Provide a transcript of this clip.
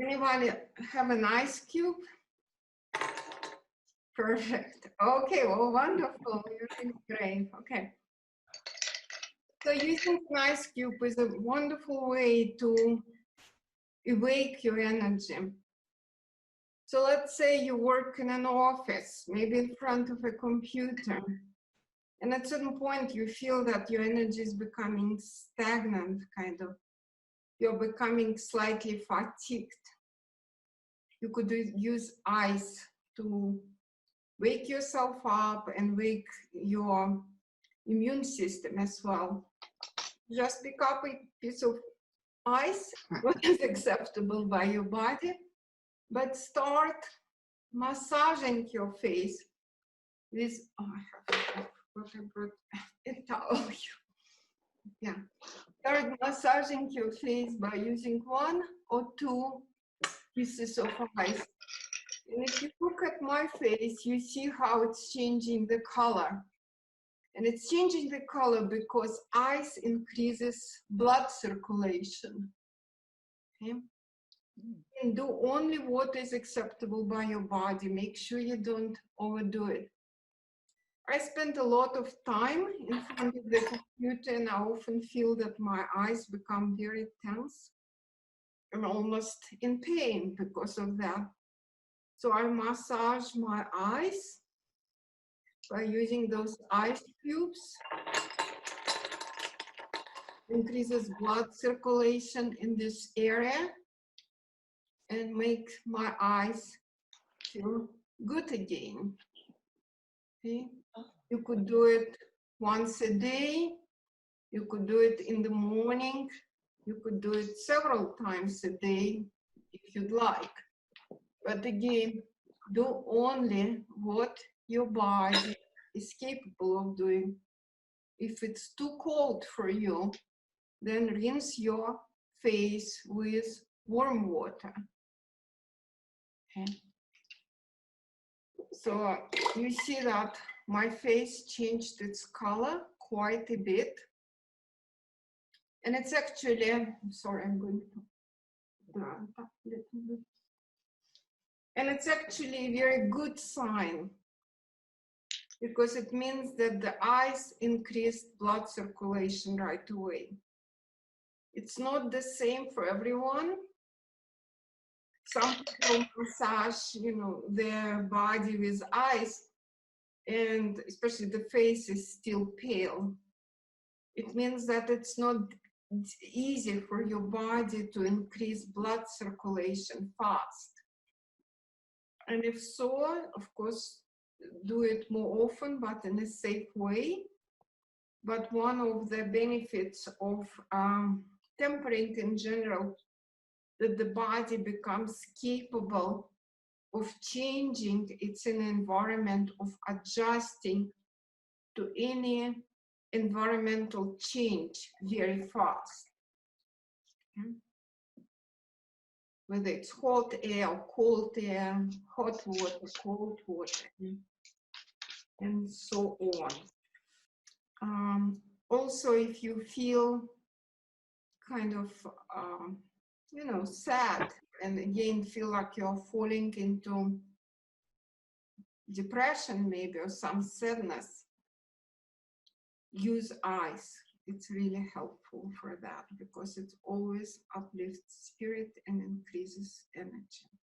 Anybody have an ice cube? Perfect. Okay, well, wonderful. You're doing great. Okay. So using an ice cube is a wonderful way to awake your energy. So let's say you work in an office, maybe in front of a computer, and at a certain point you feel that your energy is becoming stagnant, kind of. You're becoming slightly fatigued. You could use ice to wake yourself up and wake your immune system as well. Just pick up a piece of ice, what is acceptable by your body, but start massaging your face with, oh, I brought a towel. Yeah. Start massaging your face by using 1 or 2 pieces of ice. And if you look at my face, you see how it's changing the color. And it's changing the color because ice increases blood circulation. Okay? And do only what is acceptable by your body. Make sure you don't overdo it. I spend a lot of time in front of the computer, and I often feel that my eyes become very tense and almost in pain because of that. So I massage my eyes by using those ice cubes. Increases blood circulation in this area and make my eyes feel good again. Okay? You could do it once a day. You could do it in the morning. You could do it several times a day if you'd like. But again, do only what your body is capable of doing. If it's too cold for you, then rinse your face with warm water. Okay. So you see that my face changed its color quite a bit. And it's actually, sorry, I'm going to brand up a little bit. And it's actually a very good sign because it means that the ice increased blood circulation right away. It's not the same for everyone. Some people massage, their body with ice, and especially the face is still pale. It means that it's not easy for your body to increase blood circulation fast. And if so, of course, do it more often, but in a safe way. But one of the benefits of tempering in general, that the body becomes capable of changing its environment, of adjusting to any environmental change very fast. Okay? Whether it's hot air or cold air, hot water, cold water, and so on. Also, if you feel kind of, sad, and again feel like you're falling into depression maybe or some sadness, use ice. It's really helpful for that because it always uplifts spirit and increases energy.